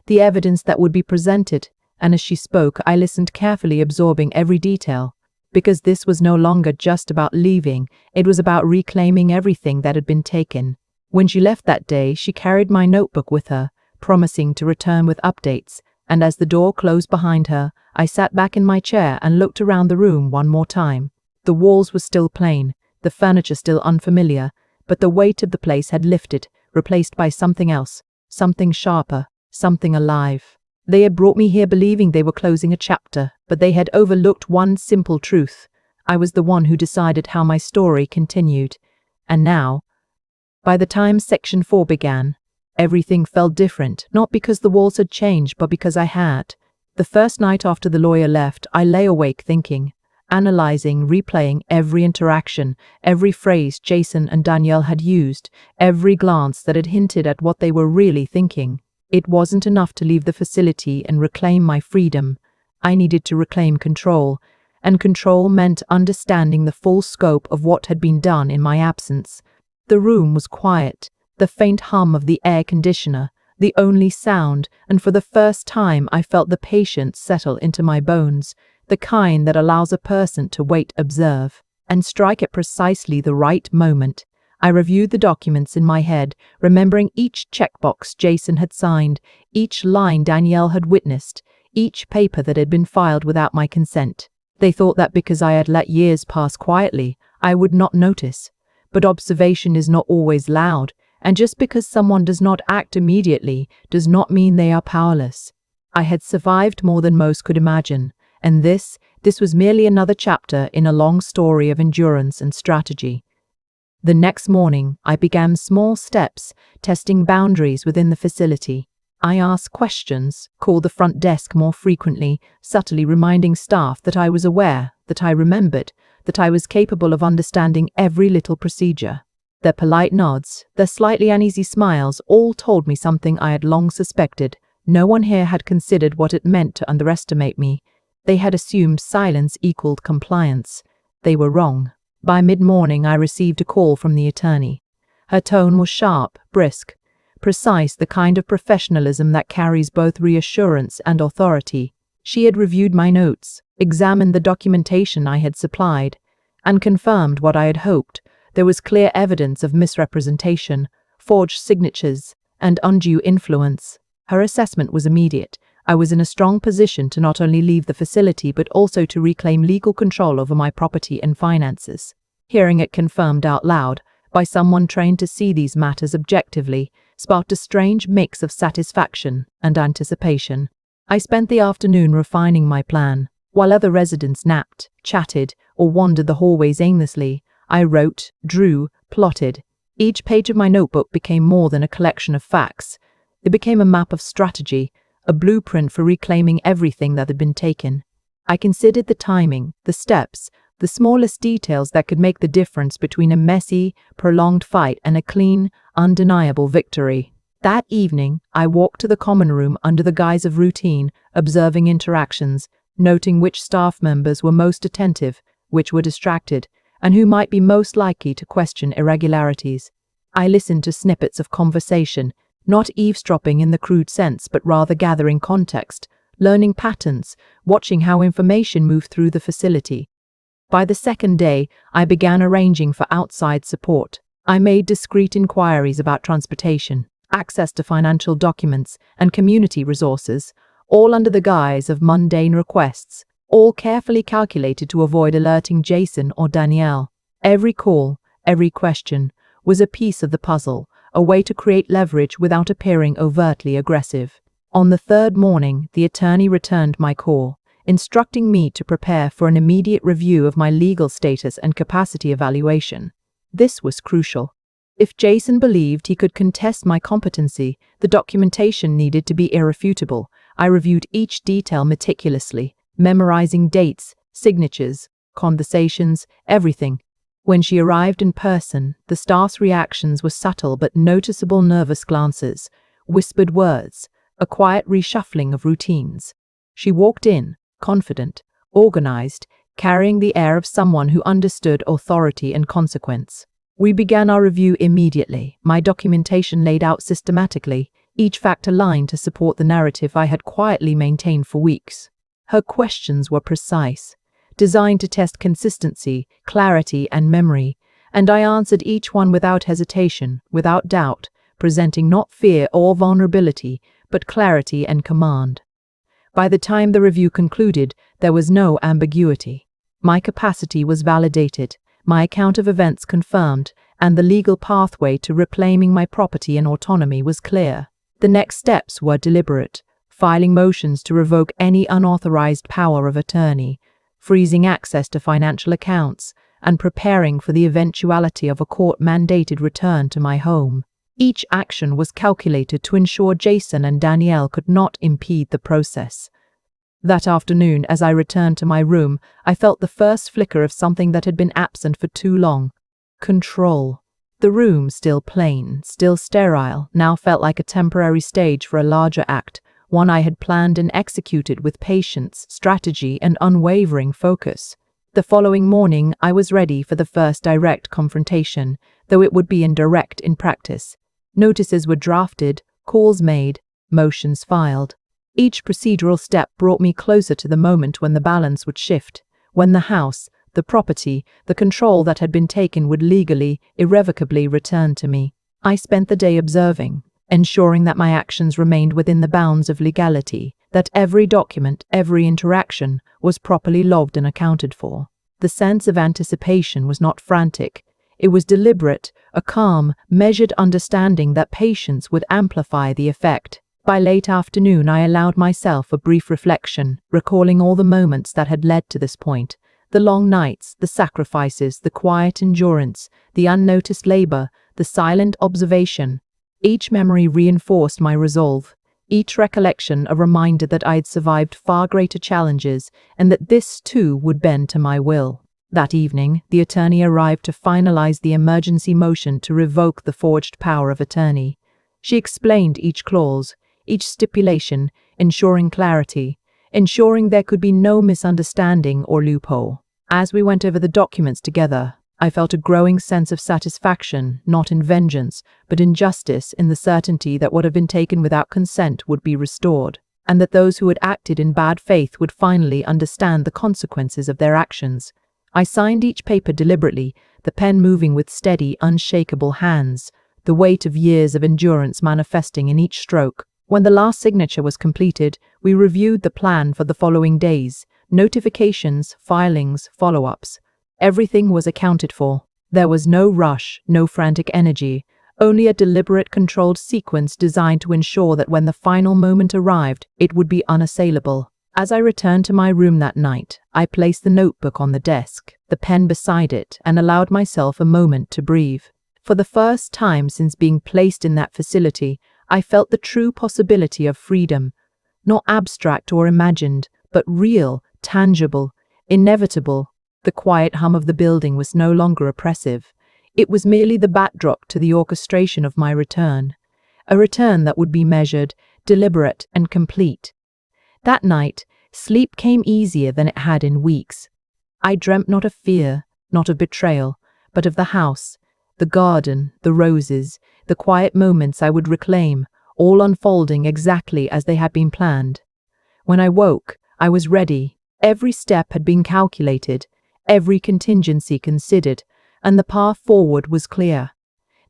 the evidence that would be presented, and as she spoke, I listened carefully, absorbing every detail, because this was no longer just about leaving, it was about reclaiming everything that had been taken. When she left that day, she carried my notebook with her, promising to return with updates, and as the door closed behind her, I sat back in my chair and looked around the room one more time. The walls were still plain, the furniture still unfamiliar, but the weight of the place had lifted, replaced by something else, something sharper, something alive. They had brought me here believing they were closing a chapter, but they had overlooked one simple truth. I was the one who decided how my story continued. And now, by the time Section 4 began, everything felt different, not because the walls had changed, but because I had. The first night after the lawyer left, I lay awake thinking, analyzing, replaying every interaction, every phrase Jason and Danielle had used, every glance that had hinted at what they were really thinking. It wasn't enough to leave the facility and reclaim my freedom. I needed to reclaim control, and control meant understanding the full scope of what had been done in my absence. The room was quiet, the faint hum of the air conditioner, the only sound, and for the first time I felt the patience settle into my bones, the kind that allows a person to wait, observe, and strike at precisely the right moment. I reviewed the documents in my head, remembering each checkbox Jason had signed, each line Danielle had witnessed, each paper that had been filed without my consent. They thought that because I had let years pass quietly, I would not notice. But observation is not always loud, and just because someone does not act immediately does not mean they are powerless. I had survived more than most could imagine, and this was merely another chapter in a long story of endurance and strategy. The next morning, I began small steps, testing boundaries within the facility. I asked questions, called the front desk more frequently, subtly reminding staff that I was aware, that I remembered, that I was capable of understanding every little procedure. Their polite nods, their slightly uneasy smiles all told me something I had long suspected. No one here had considered what it meant to underestimate me. They had assumed silence equaled compliance. They were wrong. By mid-morning, I received a call from the attorney. Her tone was sharp, brisk, precise, the kind of professionalism that carries both reassurance and authority. She had reviewed my notes, examined the documentation I had supplied, and confirmed what I had hoped. There was clear evidence of misrepresentation, forged signatures, and undue influence. Her assessment was immediate. I was in a strong position to not only leave the facility but also to reclaim legal control over my property and finances. Hearing it confirmed out loud, by someone trained to see these matters objectively, sparked a strange mix of satisfaction and anticipation. I spent the afternoon refining my plan. While other residents napped, chatted, or wandered the hallways aimlessly, I wrote, drew, plotted. Each page of my notebook became more than a collection of facts. It became a map of strategy, a blueprint for reclaiming everything that had been taken. I considered the timing, the steps, the smallest details that could make the difference between a messy, prolonged fight and a clean, undeniable victory. That evening, I walked to the common room under the guise of routine, observing interactions, noting which staff members were most attentive, which were distracted, and who might be most likely to question irregularities. I listened to snippets of conversation, not eavesdropping in the crude sense, but rather gathering context, learning patterns, watching how information moved through the facility. By the second day, I began arranging for outside support. I made discreet inquiries about transportation, access to financial documents, and community resources, all under the guise of mundane requests, all carefully calculated to avoid alerting Jason or Danielle. Every call, every question, was a piece of the puzzle, a way to create leverage without appearing overtly aggressive. On the third morning, the attorney returned my call, instructing me to prepare for an immediate review of my legal status and capacity evaluation. This was crucial. If Jason believed he could contest my competency, the documentation needed to be irrefutable. I reviewed each detail meticulously, memorizing dates, signatures, conversations, everything. When she arrived in person, the staff's reactions were subtle but noticeable: nervous glances, whispered words, a quiet reshuffling of routines. She walked in, confident, organized, carrying the air of someone who understood authority and consequence. We began our review immediately, my documentation laid out systematically, each fact aligned to support the narrative I had quietly maintained for weeks. Her questions were precise, designed to test consistency, clarity, and memory, and I answered each one without hesitation, without doubt, presenting not fear or vulnerability, but clarity and command. By the time the review concluded, there was no ambiguity. My capacity was validated, my account of events confirmed, and the legal pathway to reclaiming my property and autonomy was clear. The next steps were deliberate: filing motions to revoke any unauthorized power of attorney, freezing access to financial accounts, and preparing for the eventuality of a court-mandated return to my home. Each action was calculated to ensure Jason and Danielle could not impede the process. That afternoon, as I returned to my room, I felt the first flicker of something that had been absent for too long: control. The room, still plain, still sterile, now felt like a temporary stage for a larger act, one I had planned and executed with patience, strategy, and unwavering focus. The following morning, I was ready for the first direct confrontation, though it would be indirect in practice. Notices were drafted, calls made, motions filed. Each procedural step brought me closer to the moment when the balance would shift, when the house, the property, the control that had been taken would legally, irrevocably return to me. I spent the day observing, ensuring that my actions remained within the bounds of legality, that every document, every interaction, was properly logged and accounted for. The sense of anticipation was not frantic. It was deliberate, a calm, measured understanding that patience would amplify the effect. By late afternoon, I allowed myself a brief reflection, recalling all the moments that had led to this point: the long nights, the sacrifices, the quiet endurance, the unnoticed labor, the silent observation. Each memory reinforced my resolve, each recollection a reminder that I had survived far greater challenges and that this too would bend to my will. That evening, the attorney arrived to finalize the emergency motion to revoke the forged power of attorney. She explained each clause, each stipulation, ensuring clarity, ensuring there could be no misunderstanding or loophole. As we went over the documents together, I felt a growing sense of satisfaction, not in vengeance, but in justice, in the certainty that what had been taken without consent would be restored, and that those who had acted in bad faith would finally understand the consequences of their actions. I signed each paper deliberately, the pen moving with steady, unshakable hands, the weight of years of endurance manifesting in each stroke. When the last signature was completed, we reviewed the plan for the following days: notifications, filings, follow-ups. Everything was accounted for. There was no rush, no frantic energy, only a deliberate, controlled sequence designed to ensure that when the final moment arrived, it would be unassailable. As I returned to my room that night, I placed the notebook on the desk, the pen beside it, and allowed myself a moment to breathe. For the first time since being placed in that facility, I felt the true possibility of freedom, not abstract or imagined, but real, tangible, inevitable. The quiet hum of the building was no longer oppressive. It was merely the backdrop to the orchestration of my return, a return that would be measured, deliberate, and complete. That night, sleep came easier than it had in weeks. I dreamt not of fear, not of betrayal, but of the house, the garden, the roses, the quiet moments I would reclaim, all unfolding exactly as they had been planned. When I woke, I was ready. Every step had been calculated, every contingency considered, and the path forward was clear.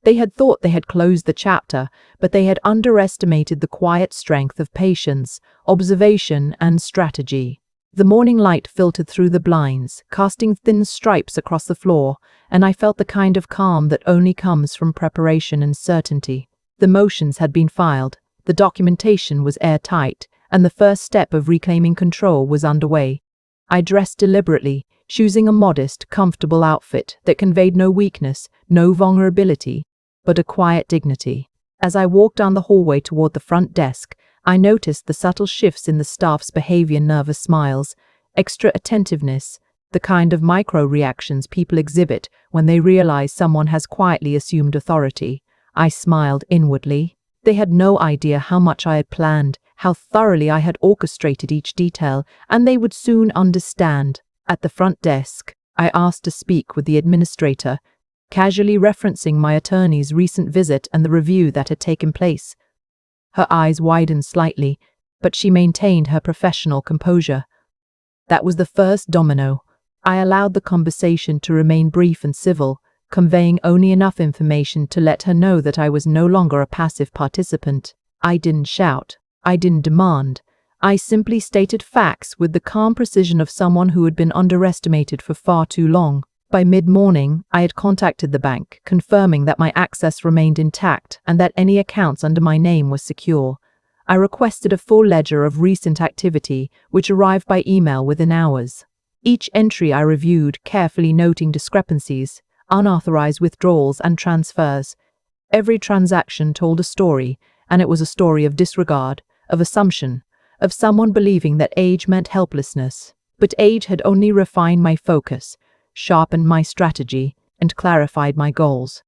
They had thought they had closed the chapter, but they had underestimated the quiet strength of patience, observation, and strategy. The morning light filtered through the blinds, casting thin stripes across the floor, and I felt the kind of calm that only comes from preparation and certainty. The motions had been filed, the documentation was airtight, and the first step of reclaiming control was underway. I dressed deliberately, choosing a modest, comfortable outfit that conveyed no weakness, no vulnerability, but a quiet dignity. As I walked down the hallway toward the front desk, I noticed the subtle shifts in the staff's behavior: nervous smiles, extra attentiveness, the kind of micro-reactions people exhibit when they realize someone has quietly assumed authority. I smiled inwardly. They had no idea how much I had planned, how thoroughly I had orchestrated each detail, and they would soon understand. At the front desk, I asked to speak with the administrator, casually referencing my attorney's recent visit and the review that had taken place. Her eyes widened slightly, but she maintained her professional composure. That was the first domino. I allowed the conversation to remain brief and civil, conveying only enough information to let her know that I was no longer a passive participant. I didn't shout. I didn't demand. I simply stated facts with the calm precision of someone who had been underestimated for far too long. By mid-morning, I had contacted the bank, confirming that my access remained intact and that any accounts under my name were secure. I requested a full ledger of recent activity, which arrived by email within hours. Each entry I reviewed, carefully noting discrepancies, unauthorized withdrawals, and transfers. Every transaction told a story, and it was a story of disregard, of assumption, of someone believing that age meant helplessness. But age had only refined my focus, sharpened my strategy, and clarified my goals.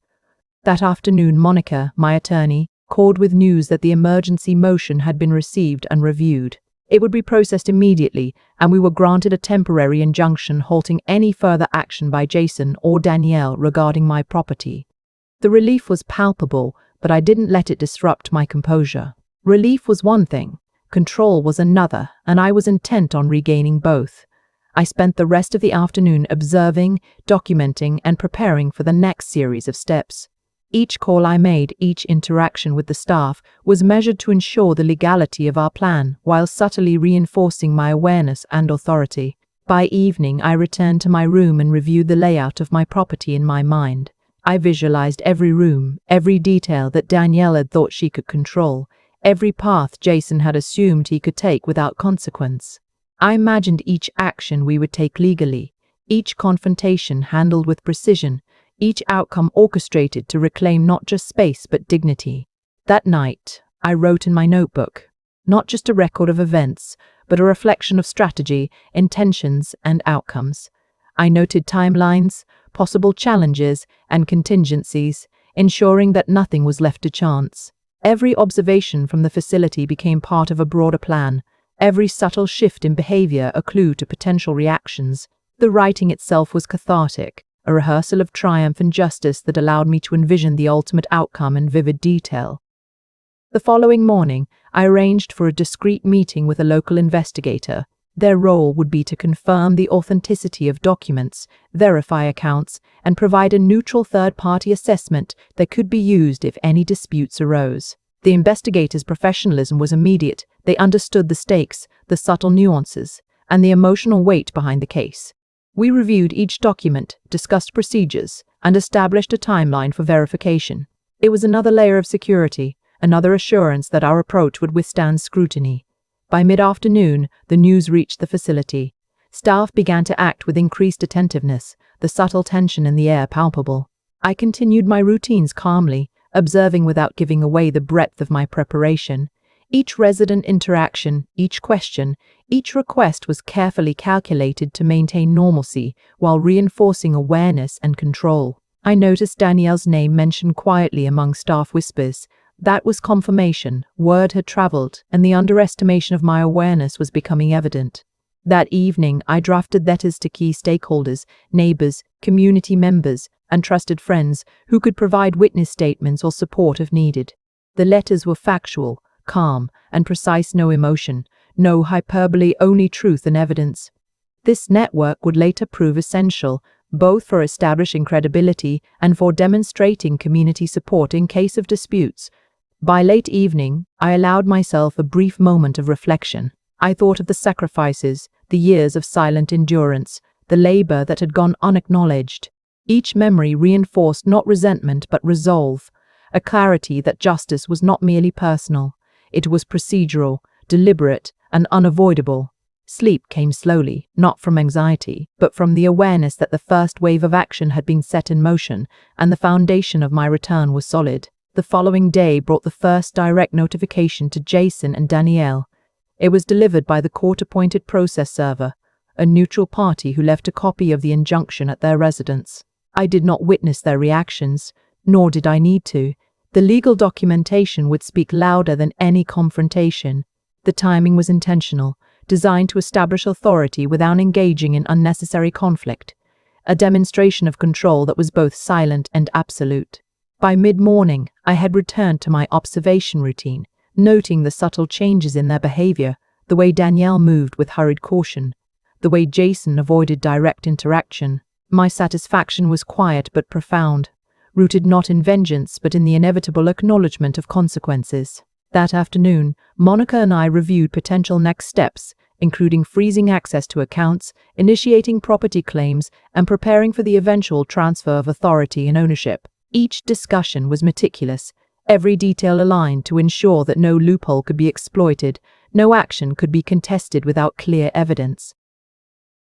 That afternoon, Monica, my attorney, called with news that the emergency motion had been received and reviewed. It would be processed immediately, and we were granted a temporary injunction halting any further action by Jason or Danielle regarding my property. The relief was palpable, but I didn't let it disrupt my composure. Relief was one thing, control was another, and I was intent on regaining both. I spent the rest of the afternoon observing, documenting, and preparing for the next series of steps. Each call I made, each interaction with the staff, was measured to ensure the legality of our plan, while subtly reinforcing my awareness and authority. By evening, I returned to my room and reviewed the layout of my property in my mind. I visualized every room, every detail that Danielle had thought she could control, every path Jason had assumed he could take without consequence. I imagined each action we would take legally, each confrontation handled with precision, each outcome orchestrated to reclaim not just space but dignity. That night, I wrote in my notebook, not just a record of events, but a reflection of strategy, intentions, and outcomes. I noted timelines, possible challenges, and contingencies, ensuring that nothing was left to chance. Every observation from the facility became part of a broader plan, every subtle shift in behavior a clue to potential reactions. The writing itself was cathartic, a rehearsal of triumph and justice that allowed me to envision the ultimate outcome in vivid detail. The following morning, I arranged for a discreet meeting with a local investigator. Their role would be to confirm the authenticity of documents, verify accounts, and provide a neutral third-party assessment that could be used if any disputes arose. The investigators' professionalism was immediate. They understood the stakes, the subtle nuances, and the emotional weight behind the case. We reviewed each document, discussed procedures, and established a timeline for verification. It was another layer of security, another assurance that our approach would withstand scrutiny. By mid-afternoon, the news reached the facility. Staff began to act with increased attentiveness, the subtle tension in the air palpable. I continued my routines calmly, observing without giving away the breadth of my preparation. Each resident interaction, each question, each request was carefully calculated to maintain normalcy while reinforcing awareness and control. I noticed Danielle's name mentioned quietly among staff whispers. That was confirmation. Word had traveled, and the underestimation of my awareness was becoming evident. That evening, I drafted letters to key stakeholders, neighbors, community members, and trusted friends who could provide witness statements or support if needed. The letters were factual, calm, and precise, no emotion, no hyperbole, only truth and evidence. This network would later prove essential, both for establishing credibility and for demonstrating community support in case of disputes. By late evening, I allowed myself a brief moment of reflection. I thought of the sacrifices, the years of silent endurance, the labor that had gone unacknowledged. Each memory reinforced not resentment but resolve, a clarity that justice was not merely personal. It was procedural, deliberate, and unavoidable. Sleep came slowly, not from anxiety, but from the awareness that the first wave of action had been set in motion, and the foundation of my return was solid. The following day brought the first direct notification to Jason and Danielle. It was delivered by the court-appointed process server, a neutral party who left a copy of the injunction at their residence. I did not witness their reactions, nor did I need to. The legal documentation would speak louder than any confrontation. The timing was intentional, designed to establish authority without engaging in unnecessary conflict, a demonstration of control that was both silent and absolute. By mid-morning, I had returned to my observation routine, noting the subtle changes in their behavior, the way Danielle moved with hurried caution, the way Jason avoided direct interaction. My satisfaction was quiet but profound, rooted not in vengeance but in the inevitable acknowledgement of consequences. That afternoon, Monica and I reviewed potential next steps, including freezing access to accounts, initiating property claims, and preparing for the eventual transfer of authority and ownership. Each discussion was meticulous, every detail aligned to ensure that no loophole could be exploited, no action could be contested without clear evidence.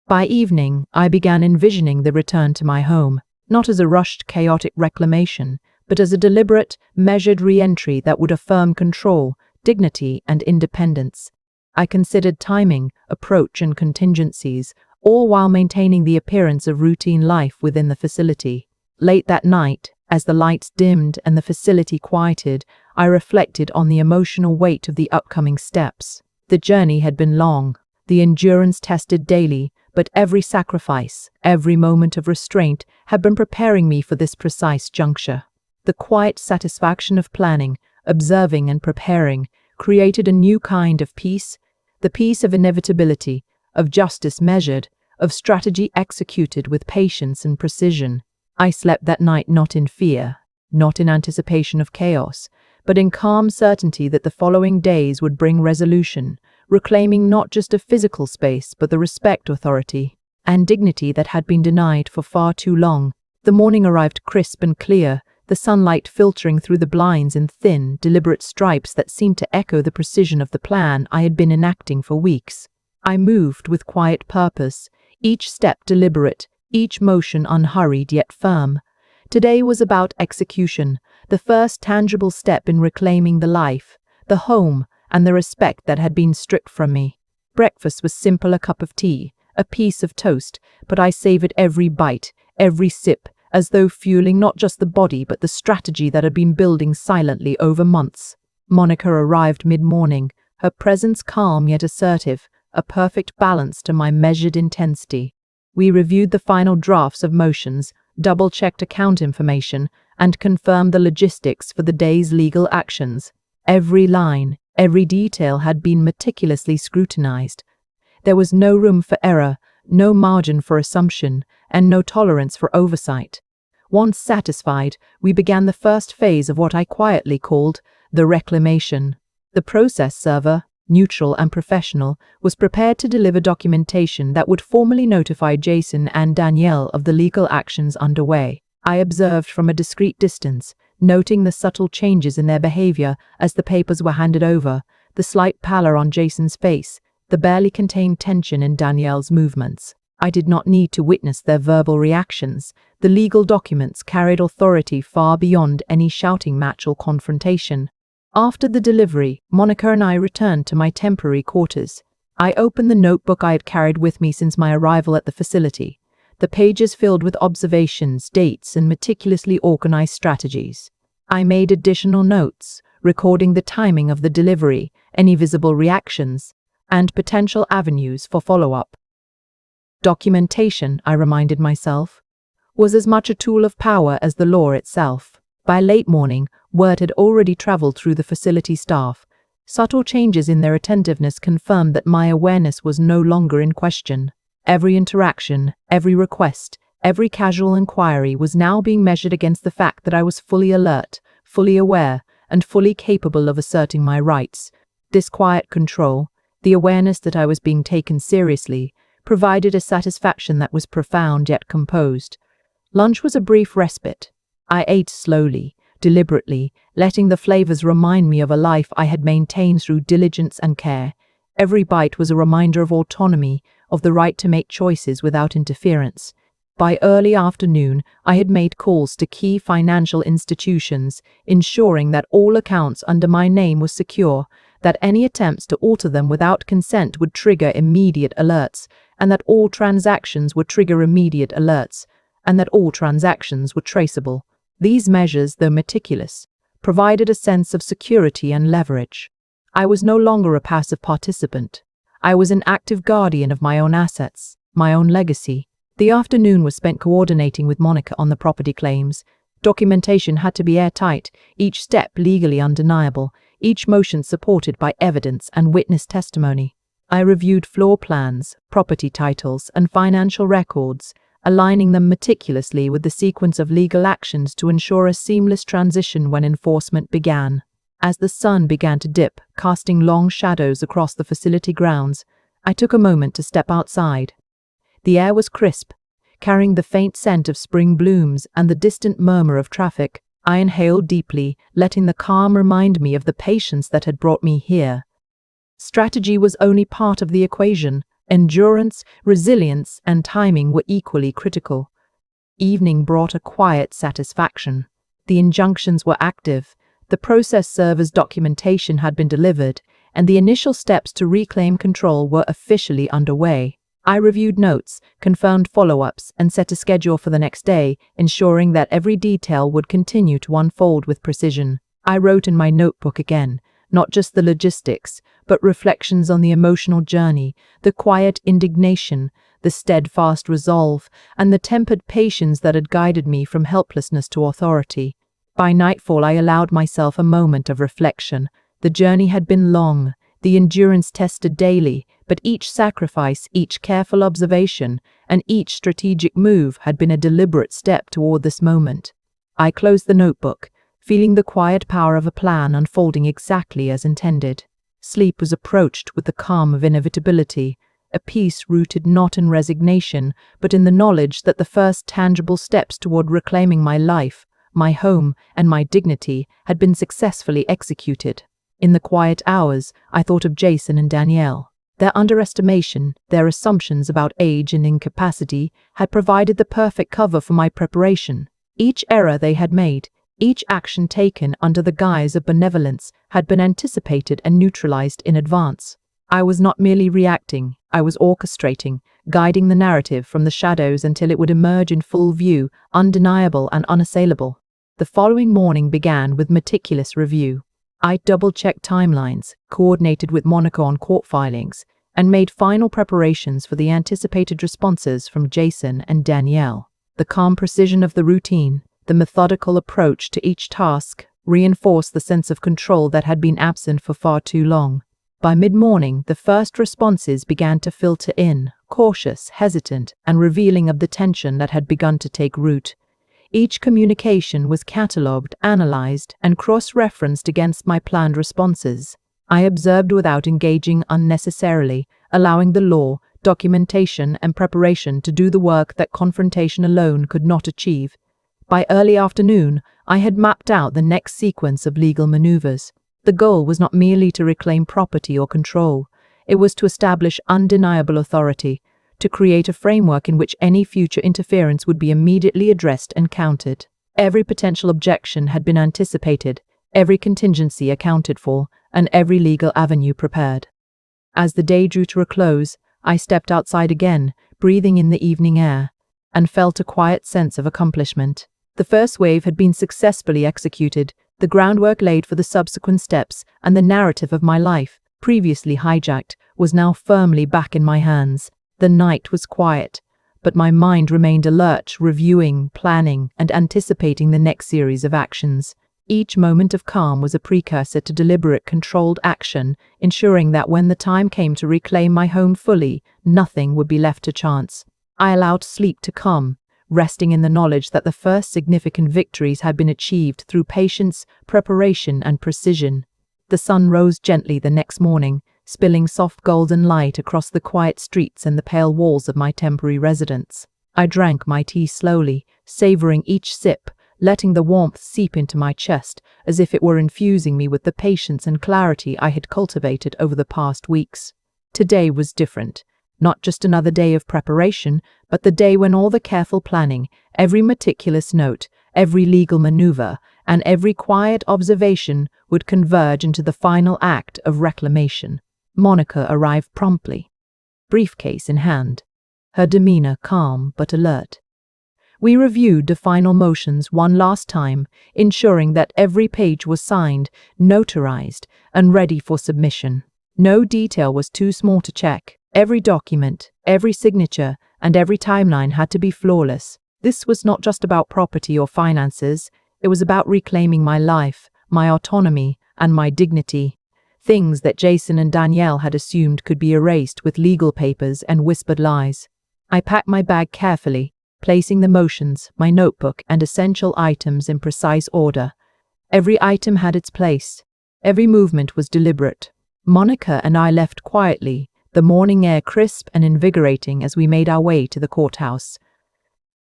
By evening, I began envisioning the return to my home, not as a rushed, chaotic reclamation, but as a deliberate, measured re-entry that would affirm control, dignity, and independence. I considered timing, approach, and contingencies, all while maintaining the appearance of routine life within the facility. Late that night, as the lights dimmed and the facility quieted, I reflected on the emotional weight of the upcoming steps. The journey had been long, the endurance tested daily, but every sacrifice, every moment of restraint had been preparing me for this precise juncture. The quiet satisfaction of planning, observing, and preparing created a new kind of peace, the peace of inevitability, of justice measured, of strategy executed with patience and precision. I slept that night not in fear, not in anticipation of chaos, but in calm certainty that the following days would bring resolution, reclaiming not just a physical space but the respect, authority, and dignity that had been denied for far too long. The morning arrived crisp and clear, the sunlight filtering through the blinds in thin, deliberate stripes that seemed to echo the precision of the plan I had been enacting for weeks. I moved with quiet purpose, each step deliberate, each motion unhurried yet firm. Today was about execution, the first tangible step in reclaiming the life, the home, and the respect that had been stripped from me. Breakfast was simple: a cup of tea, a piece of toast, but I savored every bite, every sip, as though fueling not just the body but the strategy that had been building silently over months. Monica arrived mid-morning, her presence calm yet assertive, a perfect balance to my measured intensity. We reviewed the final drafts of motions, double-checked account information, and confirmed the logistics for the day's legal actions. Every line, every detail had been meticulously scrutinized. There was no room for error, no margin for assumption, and no tolerance for oversight. Once satisfied, we began the first phase of what I quietly called the reclamation. The process server, neutral and professional, was prepared to deliver documentation that would formally notify Jason and Danielle of the legal actions underway. I observed from a discreet distance, noting the subtle changes in their behavior as the papers were handed over, the slight pallor on Jason's face, the barely contained tension in Danielle's movements. I did not need to witness their verbal reactions. The legal documents carried authority far beyond any shouting match or confrontation. After the delivery, Monica and I returned to my temporary quarters. I opened the notebook I had carried with me since my arrival at the facility, the pages filled with observations, dates, and meticulously organized strategies. I made additional notes, recording the timing of the delivery, any visible reactions, and potential avenues for follow-up. Documentation, I reminded myself, was as much a tool of power as the law itself. By late morning, word had already traveled through the facility staff. Subtle changes in their attentiveness confirmed that my awareness was no longer in question. Every interaction, every request, every casual inquiry was now being measured against the fact that I was fully alert, fully aware, and fully capable of asserting my rights. This quiet control, the awareness that I was being taken seriously, provided a satisfaction that was profound yet composed. Lunch was a brief respite. I ate slowly, deliberately, letting the flavors remind me of a life I had maintained through diligence and care. Every bite was a reminder of autonomy, of the right to make choices without interference. By early afternoon, I had made calls to key financial institutions, ensuring that all accounts under my name were secure, that any attempts to alter them without consent would trigger immediate alerts, and that all transactions would trigger immediate alerts, and that all transactions were traceable. These measures, though meticulous, provided a sense of security and leverage. I was no longer a passive participant. I was an active guardian of my own assets, my own legacy. The afternoon was spent coordinating with Monica on the property claims. Documentation had to be airtight, each step legally undeniable, each motion supported by evidence and witness testimony. I reviewed floor plans, property titles, and financial records, aligning them meticulously with the sequence of legal actions to ensure a seamless transition when enforcement began. As the sun began to dip, casting long shadows across the facility grounds, I took a moment to step outside. The air was crisp, carrying the faint scent of spring blooms and the distant murmur of traffic. I inhaled deeply, letting the calm remind me of the patience that had brought me here. Strategy was only part of the equation. Endurance, resilience, and timing were equally critical. Evening brought a quiet satisfaction. The injunctions were active, the process server's documentation had been delivered, and the initial steps to reclaim control were officially underway. I reviewed notes, confirmed follow-ups, and set a schedule for the next day, ensuring that every detail would continue to unfold with precision. I wrote in my notebook again, not just the logistics, but reflections on the emotional journey, the quiet indignation, the steadfast resolve, and the tempered patience that had guided me from helplessness to authority. By nightfall, I allowed myself a moment of reflection. The journey had been long, the endurance tested daily, but each sacrifice, each careful observation, and each strategic move had been a deliberate step toward this moment. I closed the notebook, feeling the quiet power of a plan unfolding exactly as intended. Sleep was approached with the calm of inevitability, a peace rooted not in resignation, but in the knowledge that the first tangible steps toward reclaiming my life, my home, and my dignity had been successfully executed. In the quiet hours, I thought of Jason and Danielle. Their underestimation, their assumptions about age and incapacity, had provided the perfect cover for my preparation. Each error they had made, each action taken under the guise of benevolence, had been anticipated and neutralized in advance. I was not merely reacting, I was orchestrating, guiding the narrative from the shadows until it would emerge in full view, undeniable and unassailable. The following morning began with meticulous review. I double-checked timelines, coordinated with Monica on court filings, and made final preparations for the anticipated responses from Jason and Danielle. The calm precision of the routine, the methodical approach to each task, reinforced the sense of control that had been absent for far too long. By mid-morning, the first responses began to filter in, cautious, hesitant, and revealing of the tension that had begun to take root. Each communication was catalogued, analyzed, and cross-referenced against my planned responses. I observed without engaging unnecessarily, allowing the law, documentation, and preparation to do the work that confrontation alone could not achieve. By early afternoon, I had mapped out the next sequence of legal maneuvers. The goal was not merely to reclaim property or control. It was to establish undeniable authority, to create a framework in which any future interference would be immediately addressed and countered. Every potential objection had been anticipated, every contingency accounted for, and every legal avenue prepared. As the day drew to a close, I stepped outside again, breathing in the evening air, and felt a quiet sense of accomplishment. The first wave had been successfully executed, the groundwork laid for the subsequent steps, and the narrative of my life, previously hijacked, was now firmly back in my hands. The night was quiet, but my mind remained alert, reviewing, planning, and anticipating the next series of actions. Each moment of calm was a precursor to deliberate, controlled action, ensuring that when the time came to reclaim my home fully, nothing would be left to chance. I allowed sleep to come, resting in the knowledge that the first significant victories had been achieved through patience, preparation, and precision. The sun rose gently the next morning, spilling soft golden light across the quiet streets and the pale walls of my temporary residence. I drank my tea slowly, savoring each sip, letting the warmth seep into my chest as if it were infusing me with the patience and clarity I had cultivated over the past weeks. Today was different. Not just another day of preparation, but the day when all the careful planning, every meticulous note, every legal maneuver, and every quiet observation would converge into the final act of reclamation. Monica arrived promptly, briefcase in hand, her demeanor calm but alert. We reviewed the final motions one last time, ensuring that every page was signed, notarized, and ready for submission. No detail was too small to check. Every document, every signature, and every timeline had to be flawless. This was not just about property or finances, it was about reclaiming my life, my autonomy, and my dignity. Things that Jason and Danielle had assumed could be erased with legal papers and whispered lies. I packed my bag carefully, placing the motions, my notebook, and essential items in precise order. Every item had its place. Every movement was deliberate. Monica and I left quietly, the morning air crisp and invigorating as we made our way to the courthouse.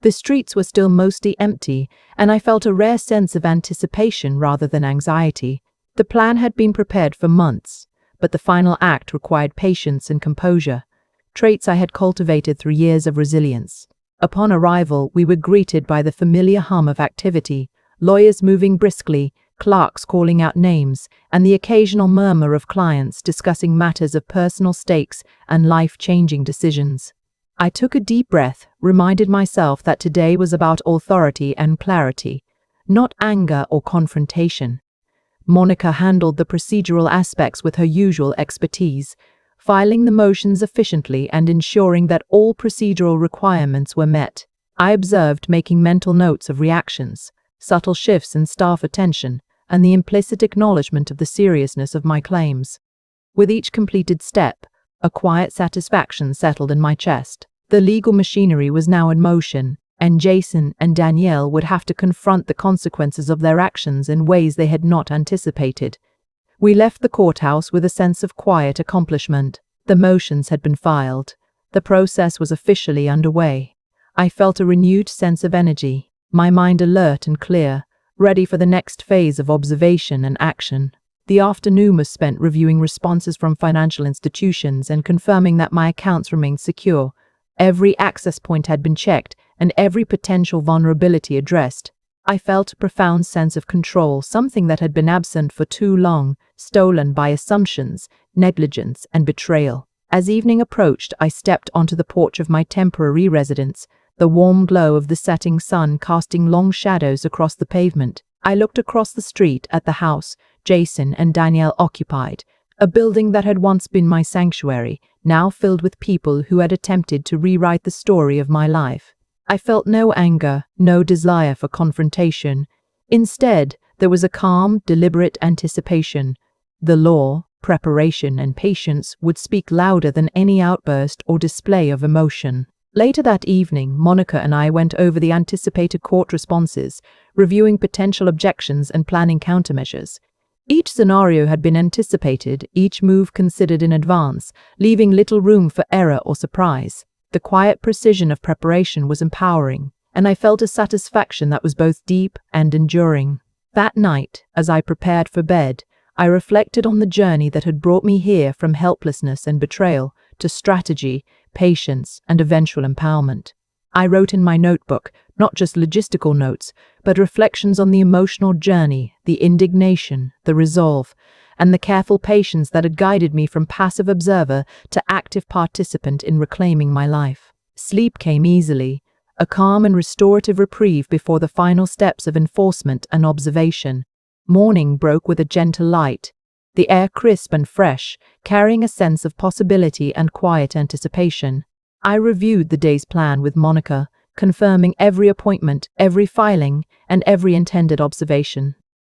The streets were still mostly empty, and I felt a rare sense of anticipation rather than anxiety. The plan had been prepared for months, but the final act required patience and composure, traits I had cultivated through years of resilience. Upon arrival, we were greeted by the familiar hum of activity, lawyers moving briskly, clerks calling out names, and the occasional murmur of clients discussing matters of personal stakes and life-changing decisions. I took a deep breath, reminded myself that today was about authority and clarity, not anger or confrontation. Monica handled the procedural aspects with her usual expertise, filing the motions efficiently and ensuring that all procedural requirements were met. I observed, making mental notes of reactions, subtle shifts in staff attention, and the implicit acknowledgement of the seriousness of my claims. With each completed step, a quiet satisfaction settled in my chest. The legal machinery was now in motion, and Jason and Danielle would have to confront the consequences of their actions in ways they had not anticipated. We left the courthouse with a sense of quiet accomplishment. The motions had been filed. The process was officially underway. I felt a renewed sense of energy, my mind alert and clear, ready for the next phase of observation and action. The afternoon was spent reviewing responses from financial institutions and confirming that my accounts remained secure. Every access point had been checked, and every potential vulnerability addressed. I felt a profound sense of control, something that had been absent for too long, stolen by assumptions, negligence, and betrayal. As evening approached, I stepped onto the porch of my temporary residence, the warm glow of the setting sun casting long shadows across the pavement. I looked across the street at the house Jason and Danielle occupied, a building that had once been my sanctuary, now filled with people who had attempted to rewrite the story of my life. I felt no anger, no desire for confrontation. Instead, there was a calm, deliberate anticipation. The law, preparation, and patience would speak louder than any outburst or display of emotion. Later that evening, Monica and I went over the anticipated court responses, reviewing potential objections and planning countermeasures. Each scenario had been anticipated, each move considered in advance, leaving little room for error or surprise. The quiet precision of preparation was empowering, and I felt a satisfaction that was both deep and enduring. That night, as I prepared for bed, I reflected on the journey that had brought me here, from helplessness and betrayal to strategy, patience, and eventual empowerment. I wrote in my notebook, not just logistical notes, but reflections on the emotional journey, the indignation, the resolve, and the careful patience that had guided me from passive observer to active participant in reclaiming my life. Sleep came easily, a calm and restorative reprieve before the final steps of enforcement and observation. Morning broke with a gentle light, the air crisp and fresh, carrying a sense of possibility and quiet anticipation. I reviewed the day's plan with Monica, confirming every appointment, every filing, and every intended observation.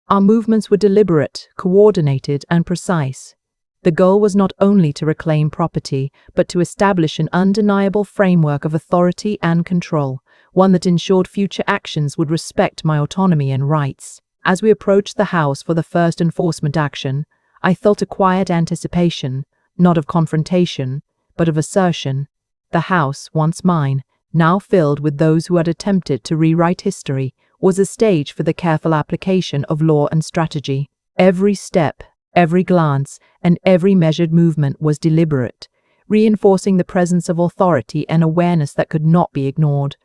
Our movements were deliberate, coordinated, and precise. The goal was not only to reclaim property, but to establish an undeniable framework of authority and control, one that ensured future actions would respect my autonomy and rights. As we approached the house for the first enforcement action, I felt a quiet anticipation, not of confrontation, but of assertion. The house, once mine, now filled with those who had attempted to rewrite history, was a stage for the careful application of law and strategy. Every step, every glance, and every measured movement was deliberate, reinforcing the presence of authority and awareness that could not be ignored.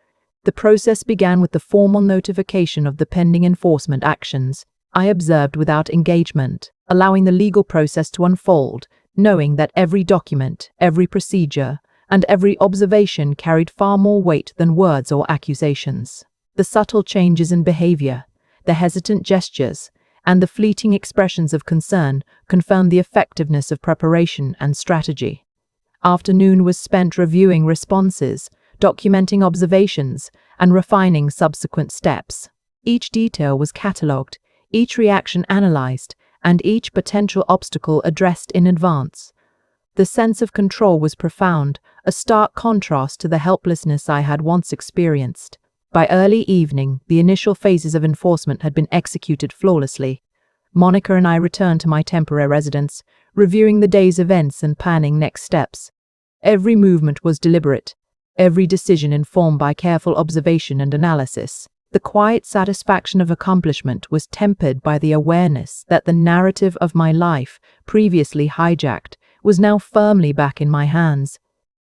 The process began with the formal notification of the pending enforcement actions. I observed without engagement, allowing the legal process to unfold, knowing that every document, every procedure, and every observation carried far more weight than words or accusations. The subtle changes in behavior, the hesitant gestures, and the fleeting expressions of concern confirmed the effectiveness of preparation and strategy. Afternoon was spent reviewing responses, documenting observations, and refining subsequent steps. Each detail was catalogued, each reaction analyzed, and each potential obstacle addressed in advance. The sense of control was profound, a stark contrast to the helplessness I had once experienced. By early evening, the initial phases of enforcement had been executed flawlessly. Monica and I returned to my temporary residence, reviewing the day's events and planning next steps. Every movement was deliberate, every decision informed by careful observation and analysis. The quiet satisfaction of accomplishment was tempered by the awareness that the narrative of my life, previously hijacked, was now firmly back in my hands.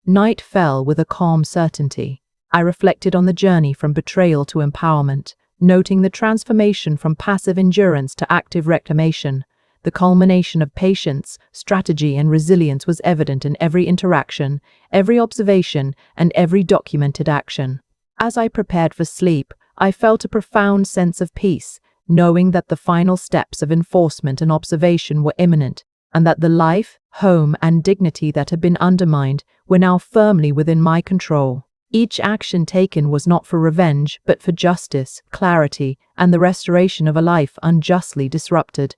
Night fell with a calm certainty. I reflected on the journey from betrayal to empowerment, noting the transformation from passive endurance to active reclamation. The culmination of patience, strategy, and resilience was evident in every interaction, every observation, and every documented action. As I prepared for sleep, I felt a profound sense of peace, knowing that the final steps of enforcement and observation were imminent, and that the life, home, and dignity that had been undermined were now firmly within my control. Each action taken was not for revenge, but for justice, clarity, and the restoration of a life unjustly disrupted.